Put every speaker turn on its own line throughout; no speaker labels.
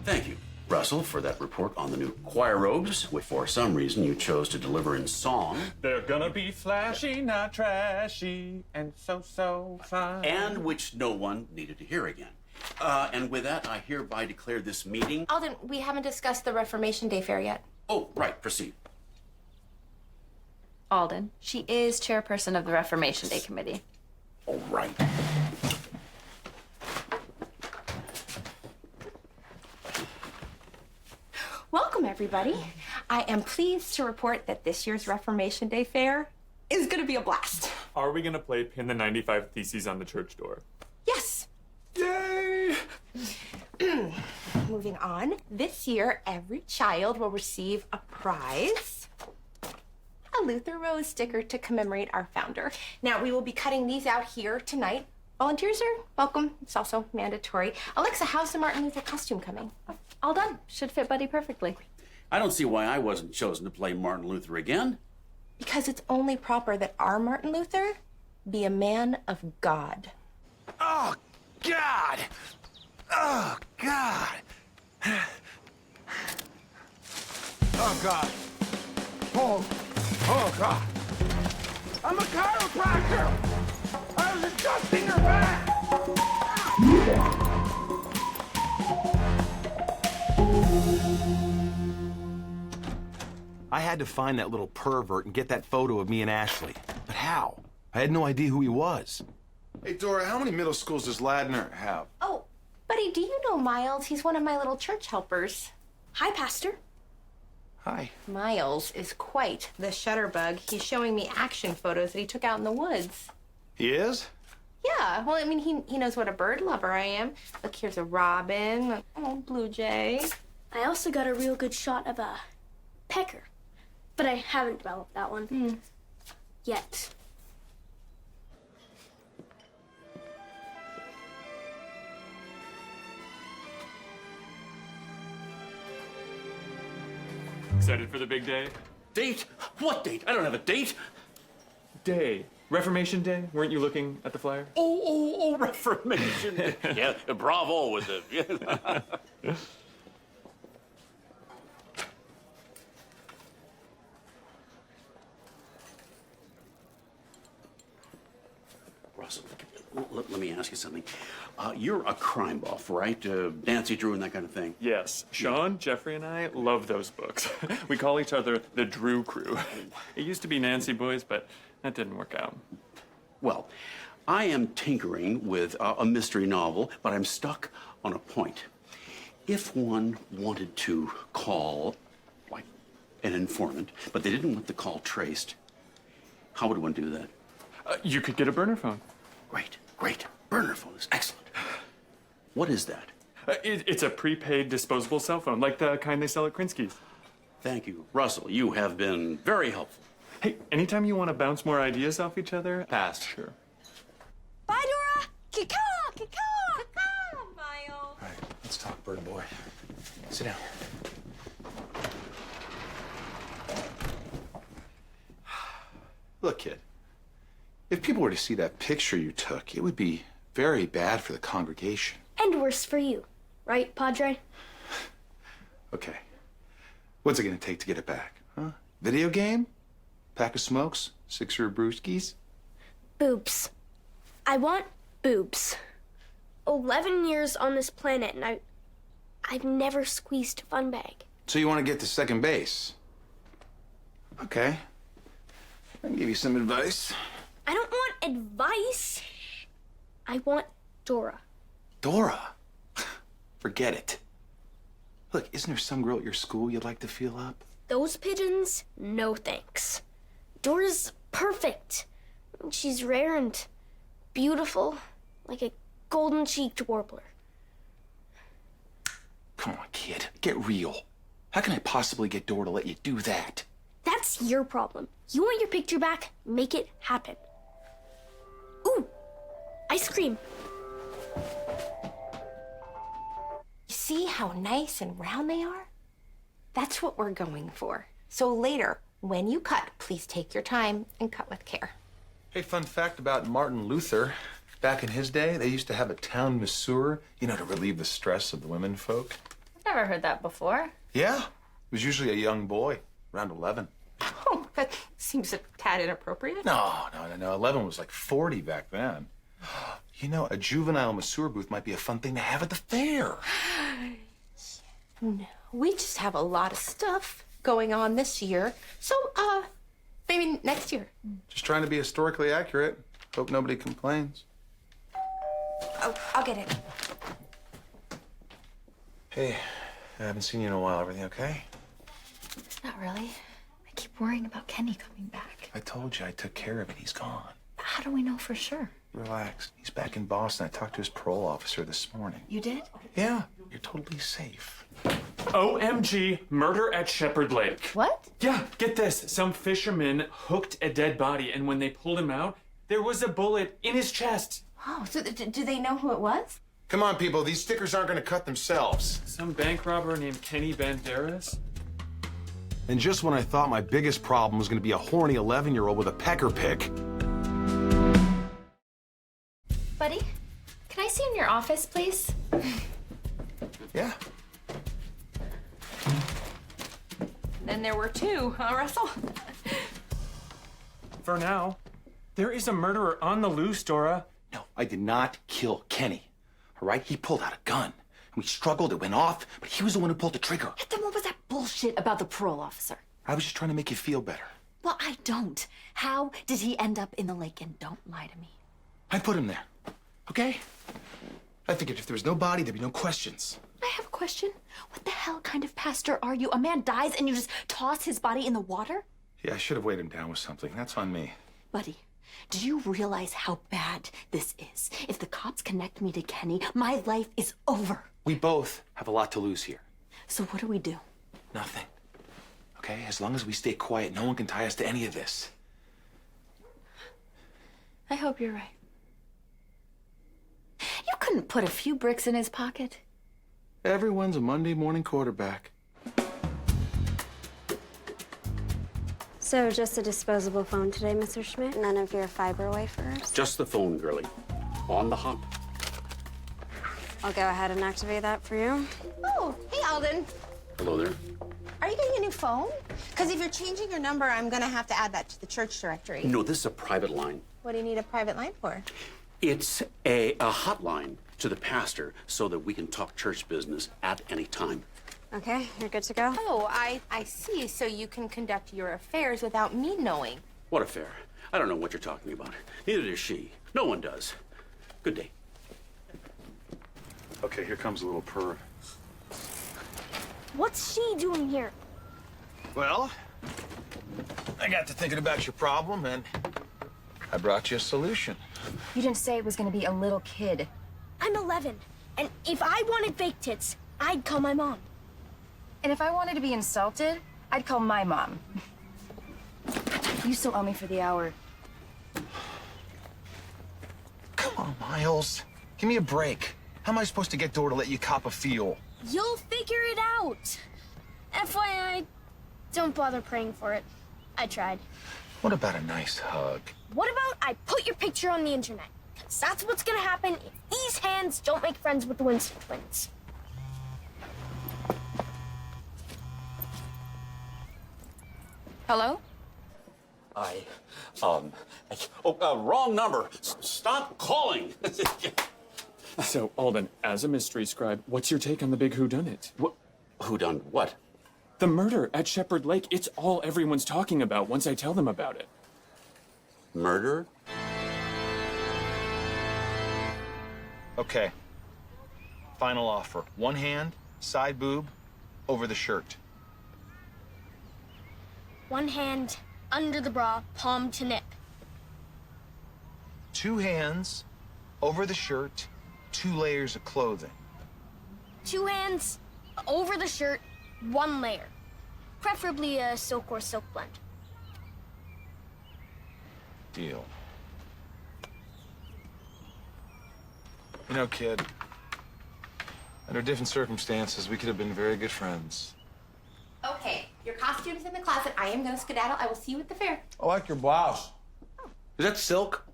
Thank you, Russell, for that report on the new choir robes, which for some reason you chose to deliver in song.
They're gonna be flashy, not trashy, and so fine.
And which no one needed to hear again. And with that, I hereby declare this meeting...
Alden, we haven't discussed the Reformation Day Fair yet.
Oh, right, proceed.
Alden. She is chairperson of the Reformation Day Committee.
All right.
Welcome, everybody. I am pleased to report that this year's Reformation Day Fair is going to be a blast.
Are we gonna play Pin the 95 Theses on the church door?
Yes.
Yay!
Moving on, this year, every child will receive a prize. A Luther Rose sticker to commemorate our founder. Now, we will be cutting these out here tonight. Volunteers are welcome. It's also mandatory. Alexa, how's the Martin Luther costume coming?
All done. Should fit Buddy perfectly.
I don't see why I wasn't chosen to play Martin Luther again.
Because it's only proper that our Martin Luther be a man of God.
Oh, God! Oh, God! Oh, God. Oh, God. I'm a chiropractor! I was adjusting her back! I had to find that little pervert and get that photo of me and Ashlee. But how? I had no idea who he was.
Hey, Dora, how many middle schools does Ladner have?
Oh, buddy, do you know Miles? He's one of my little church helpers. Hi, Pastor.
Hi.
Miles is quite the shutterbug. He's showing me action photos that he took out in the woods.
He is?
Yeah, well, I mean, he knows what a bird lover I am. Look, here's a robin, oh, blue jay.
I also got a real good shot of a pecker, but I haven't developed that one yet.
Excited for the big day?
Date? What date? I don't have a date.
Day. Reformation Day? Weren't you looking at the flyer?
Oh, Reformation Day. Yeah, bravo with it. Russell, let me ask you something. You're a crime buff, right? Nancy Drew and that kind of thing.
Yes. Sean, Jeffrey, and I love those books. We call each other the Drew Crew. It used to be Nancy Boys, but that didn't work out.
Well, I am tinkering with a mystery novel, but I'm stuck on a point. If one wanted to call, like, an informant, but they didn't want the call traced, how would one do that?
You could get a burner phone.
Great. Burner phone is excellent. What is that?
It's a prepaid disposable cell phone, like the kind they sell at Krinsky's.
Thank you. Russell, you have been very helpful.
Hey, anytime you want to bounce more ideas off each other, pass. Sure.
Bye, Dora! Caw-caw! Caw-caw!
Ah, Miles.
All right, let's talk, bird boy. Sit down. Look, kid. If people were to see that picture you took, it would be very bad for the congregation.
And worse for you, right, Padre?
Okay. What's it gonna take to get it back, huh? Video game? Pack of smokes? 6 of brewskis?
Boobs. I want boobs. 11 years on this planet, and I've never squeezed a fun bag.
So you want to get to second base? Okay. I can give you some advice.
I don't want advice. I want Dora.
Dora? Forget it. Look, isn't there some girl at your school you'd like to feel up?
Those pigeons, no thanks. Dora's perfect. She's rare and beautiful, like a golden-cheeked warbler.
Come on, kid. Get real. How can I possibly get Dora to let you do that?
That's your problem. You want your picture back? Make it happen. Ooh, ice cream.
You see how nice and round they are? That's what we're going for. So later, when you cut, please take your time and cut with care.
Hey, fun fact about Martin Luther. Back in his day, they used to have a town masseur, to relieve the stress of the women folk.
Never heard that before.
Yeah. It was usually a young boy, around 11.
Oh, that seems a tad inappropriate.
No. 11 was like 40 back then. You know, a juvenile masseur booth might be a fun thing to have at the fair.
No, we just have a lot of stuff going on this year. So, maybe next year.
Just trying to be historically accurate. Hope nobody complains.
Oh, I'll get it.
Hey, I haven't seen you in a while. Everything okay?
Not really. I keep worrying about Kenny coming back.
I told you I took care of it. He's gone.
But how do we know for sure?
Relax. He's back in Boston. I talked to his parole officer this morning.
You did?
Yeah, you're totally safe.
OMG, murder at Shepherd Lake.
What?
Yeah, get this. Some fisherman hooked a dead body, and when they pulled him out, there was a bullet in his chest.
Oh, so do they know who it was?
Come on, people. These stickers aren't going to cut themselves.
Some bank robber named Kenny Banderas?
And just when I thought my biggest problem was going to be a horny 11-year-old with a pecker pick.
Buddy, can I see you in your office, please?
Yeah.
Then there were two, huh, Russell?
For now. There is a murderer on the loose, Dora.
No, I did not kill Kenny. All right? He pulled out a gun. And we struggled. It went off. But he was the one who pulled the trigger.
Then what was that bullshit about the parole officer?
I was just trying to make you feel better.
Well, I don't. How did he end up in the lake? And don't lie to me.
I put him there. Okay? I figured if there was no body, there'd be no questions.
I have a question. What the hell kind of pastor are you? A man dies and you just toss his body in the water?
Yeah, I should have weighed him down with something. That's on me.
Buddy, do you realize how bad this is? If the cops connect me to Kenny, my life is over.
We both have a lot to lose here.
So what do we do?
Nothing. Okay? As long as we stay quiet, no one can tie us to any of this.
I hope you're right. You couldn't put a few bricks in his pocket.
Everyone's a Monday morning quarterback.
So just a disposable phone today, Mr. Schmidt? None of your fiber wafers?
Just the phone, girlie. On the hop.
I'll go ahead and activate that for you.
Oh, hey, Alden.
Hello there.
Are you getting a new phone? Because if you're changing your number, I'm going to have to add that to the church directory.
No, this is a private line.
What do you need a private line for?
It's a hotline to the pastor so that we can talk church business at any time.
Okay, you're good to go?
Oh, I see. So you can conduct your affairs without me knowing.
What affair? I don't know what you're talking about. Neither does she. No one does. Good day.
Okay, here comes a little perv.
What's she doing here?
Well, I got to thinking about your problem, and I brought you a solution.
You didn't say it was going to be a little kid.
I'm 11, and if I wanted fake tits, I'd call my mom.
And if I wanted to be insulted, I'd call my mom. You still owe me for the hour.
Come on, Miles. Give me a break. How am I supposed to get Dora to let you cop a feel?
You'll figure it out. FYI, don't bother praying for it. I tried.
What about a nice hug?
What about I put your picture on the internet? 'Cause that's what's gonna happen if these hands don't make friends with the Winston twins.
Hello?
Wrong number. Stop calling.
So, Alden, as a mystery scribe, what's your take on the big whodunit?
What? Who done what?
The murder at Shepherd Lake, it's all everyone's talking about once I tell them about it.
Murder?
Okay. Final offer. One hand, side boob, over the shirt.
One hand under the bra, palm to nip.
Two hands, over the shirt, 2 layers of clothing.
2 hands over the shirt, 1 layer. Preferably a silk or silk blend.
Deal. You know, kid, under different circumstances, we could have been very good friends.
Okay, your costume's in the closet. I am going to skedaddle. I will see you at the fair.
I like your blouse. Is that silk?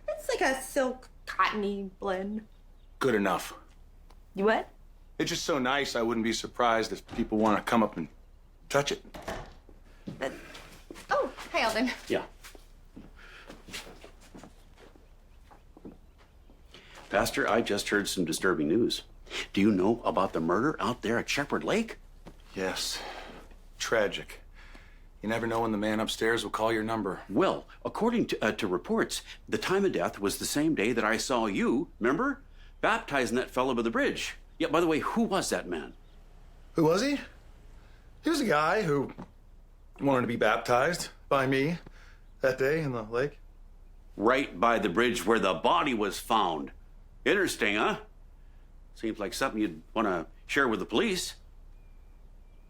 It's like a silk cottony blend.
Good enough.
You what?
It's just so nice, I wouldn't be surprised if people want to come up and touch it.
Oh, hi, Alden.
Yeah. Pastor, I just heard some disturbing news. Do you know about the murder out there at Shepherd Lake?
Yes. Tragic. You never know when the man upstairs will call your number.
Well, according to reports, the time of death was the same day that I saw you, remember? Baptizing that fellow by the bridge. Yeah, by the way, who was that man?
Who was he? He was a guy who wanted to be baptized by me that day in the lake.
Right by the bridge where the body was found. Interesting, huh? Seems like something you'd want to share with the police.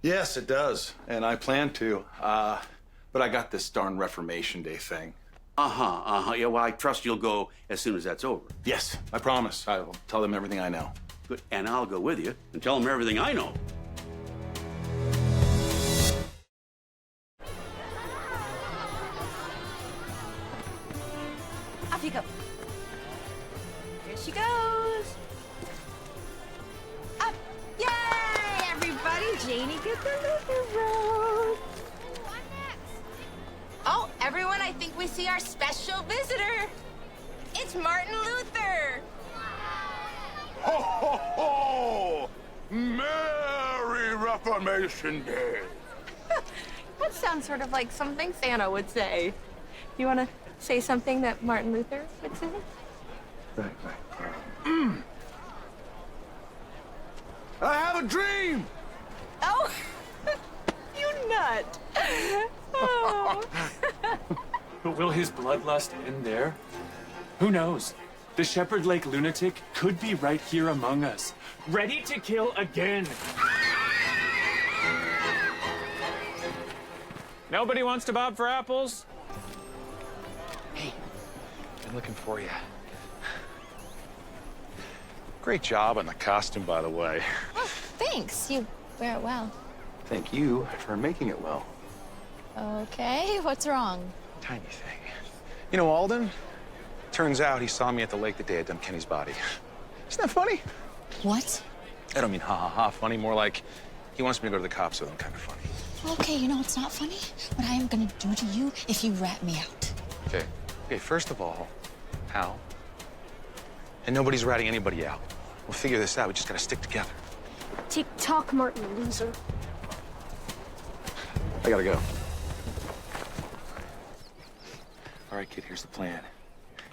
Yes, it does. And I plan to. But I got this darn Reformation Day thing.
Yeah, well, I trust you'll go as soon as that's over.
Yes, I promise. I will tell them everything I know.
Good. And I'll go with you and tell them everything I know.
Off you go. Here she goes. Up. Yay, everybody. Janie gets the Luther Rose. Oh, everyone, I think we see our special visitor. It's Martin Luther.
Ho, ho, ho! Merry Reformation Day!
That sounds sort of like something Santa would say. You want to say something that Martin Luther would say?
Right. I have a dream!
Oh, you nut. Oh.
But will his bloodlust end there? Who knows? The Shepherd Lake lunatic could be right here among us, ready to kill again. Nobody wants to bob for apples?
Hey, been looking for you. Great job on the costume, by the way.
Oh, thanks. You wear it well.
Thank you for making it well.
Okay, what's wrong?
Tiny thing. You know Alden? Turns out he saw me at the lake the day I dumped Kenny's body. Isn't that funny?
What?
I don't mean ha ha ha funny, more like he wants me to go to the cops with him kind of funny.
Okay, you know it's not funny? What I am gonna do to you if you rat me out.
Okay, first of all, how? And nobody's ratting anybody out. We'll figure this out. We just gotta stick together.
Tick-tock, Martin, loser.
I gotta go. All right, kid, here's the plan.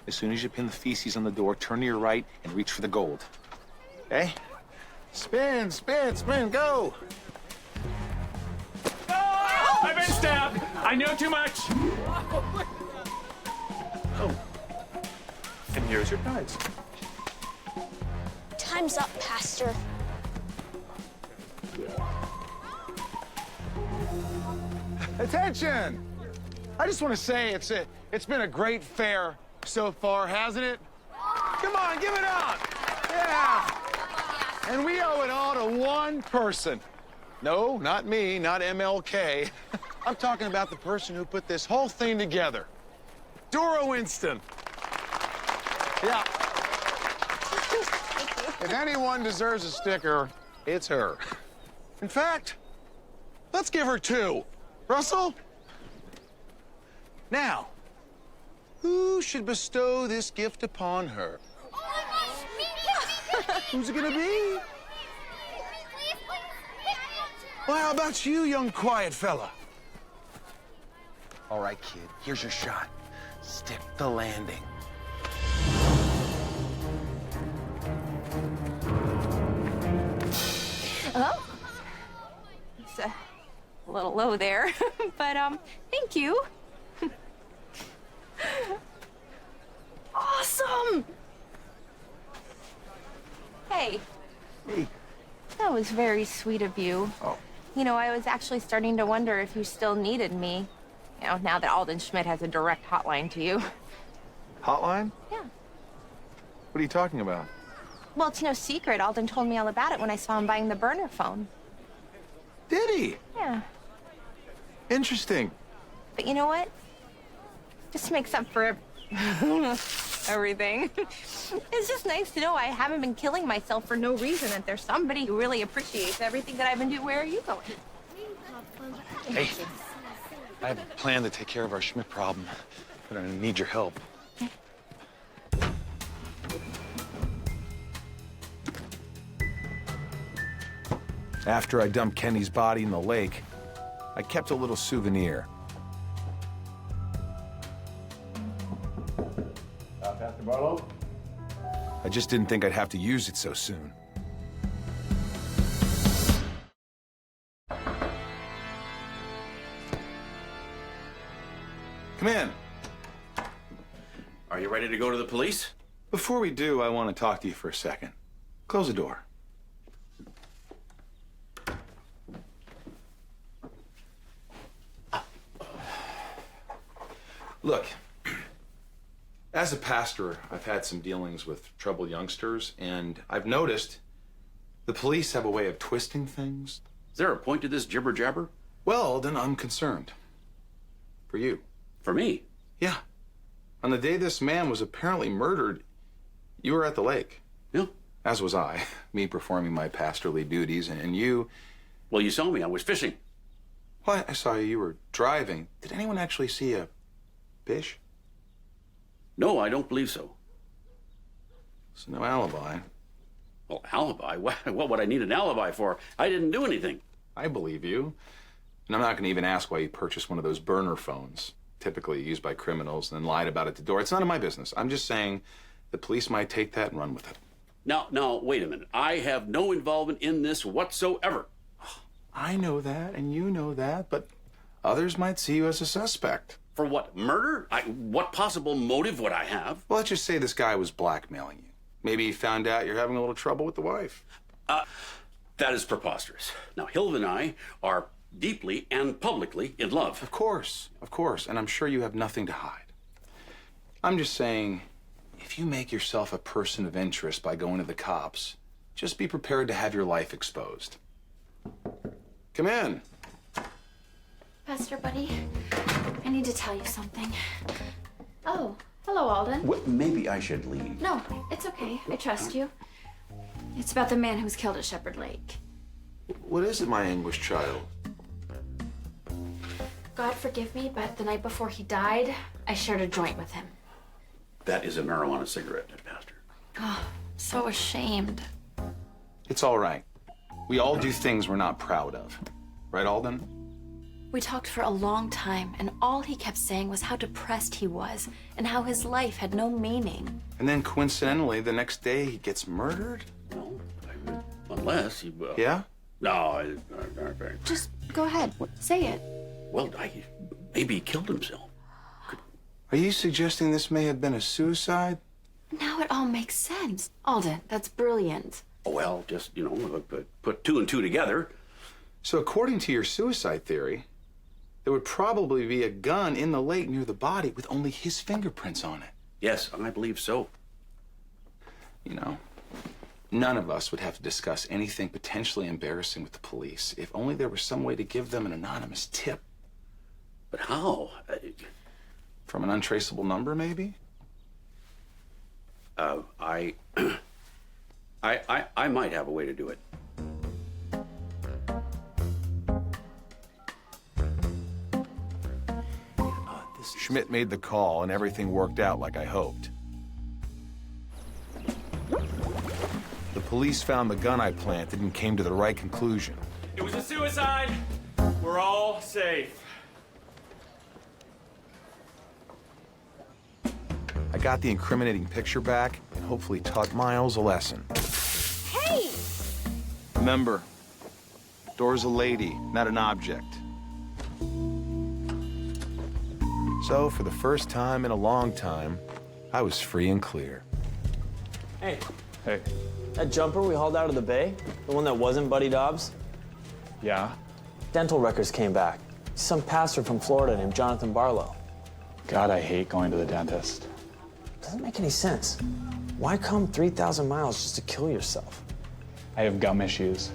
As soon as you pin the feces on the door, turn to your right and reach for the gold. Okay? Spin, spin, spin, go!
Oh, I've been stabbed! I know too much! Oh. And here's your prize.
Time's up, Pastor.
Attention! I just want to say it's been a great fair so far, hasn't it? Come on, give it up! Yeah! And we owe it all to one person. No, not me, not MLK. I'm talking about the person who put this whole thing together. Dora Winston. Yeah. If anyone deserves a sticker, it's her. In fact, let's give her two. Russell? Now, who should bestow this gift upon her? Who's it gonna be? Well, how about you, young quiet fella?
All right, kid, here's your shot. Stick the landing.
Hello? It's a little low there, but thank you. Awesome! Hey.
Hey.
That was very sweet of you.
Oh.
You know, I was actually starting to wonder if you still needed me. You know, now that Alden Schmidt has a direct hotline to you.
Hotline?
Yeah.
What are you talking about?
Well, it's no secret. Alden told me all about it when I saw him buying the burner phone.
Did he?
Yeah.
Interesting.
But you know what? This makes up for everything. It's just nice to know I haven't been killing myself for no reason, that there's somebody who really appreciates everything that I've been doing. Where are you going?
Hey, I have a plan to take care of our Schmidt problem, but I need your help.
After I dumped Kenny's body in the lake, I kept a little souvenir.
Pastor Barlow?
I just didn't think I'd have to use it so soon. Come in.
Are you ready to go to the police?
Before we do, I want to talk to you for a second. Close the door. Look, as a pastor, I've had some dealings with troubled youngsters, and I've noticed the police have a way of twisting things.
Is there a point to this jibber-jabber?
Well, then I'm concerned. For you.
For me?
Yeah. On the day this man was apparently murdered, you were at the lake.
Yeah.
As was I, me performing my pastorly duties, and you...
Well, you saw me. I was fishing.
Well, I saw you were driving. Did anyone actually see a fish?
No, I don't believe so.
So no alibi.
Well, alibi? What would I need an alibi for? I didn't do anything.
I believe you. And I'm not going to even ask why you purchased one of those burner phones, typically used by criminals, and then lied about it to Dora. It's none of my business. I'm just saying the police might take that and run with it.
Now, wait a minute. I have no involvement in this whatsoever.
I know that, and you know that, but others might see you as a suspect.
For what, murder? What possible motive would I have?
Well, let's just say this guy was blackmailing you. Maybe he found out you're having a little trouble with the wife.
That is preposterous. Now, Hilv and I are deeply and publicly in love.
Of course, and I'm sure you have nothing to hide. I'm just saying, if you make yourself a person of interest by going to the cops, just be prepared to have your life exposed. Come in.
Pastor Buddy, I need to tell you something. Oh, hello, Alden.
Well, maybe I should leave.
No, it's okay. I trust you. It's about the man who was killed at Shepherd Lake.
What is it, my anguished child?
God forgive me, but the night before he died, I shared a joint with him.
That is a marijuana cigarette, Pastor.
Oh, so ashamed.
It's all right. We all do things we're not proud of. Right, Alden?
We talked for a long time, and all he kept saying was how depressed he was and how his life had no meaning.
And then coincidentally, the next day he gets murdered?
No, unless he...
Yeah?
No,
Just go ahead. Say it.
well, maybe he killed himself.
Are you suggesting this may have been a suicide?
Now it all makes sense. Alden, that's brilliant.
Well, just, put two and two together.
So according to your suicide theory, there would probably be a gun in the lake near the body with only his fingerprints on it.
Yes, I believe so.
You know, none of us would have to discuss anything potentially embarrassing with the police if only there was some way to give them an anonymous tip.
But how?
From an untraceable number, maybe?
I might have a way to do it.
Schmidt made the call, and everything worked out like I hoped. The police found the gun I planted and came to the right conclusion.
It was a suicide. We're all safe.
I got the incriminating picture back and hopefully taught Miles a lesson.
Hey!
Remember, Dora's a lady, not an object.
So, for the first time in a long time, I was free and clear.
Hey,
Hey.
that jumper we hauled out of the bay, the one that wasn't Buddy Dobbs,
Yeah?
dental records came back. Some pastor from Florida named Jonathan Barlow.
God, I hate going to the dentist.
Doesn't make any sense. Why come 3,000 miles just to kill yourself?
I have gum issues.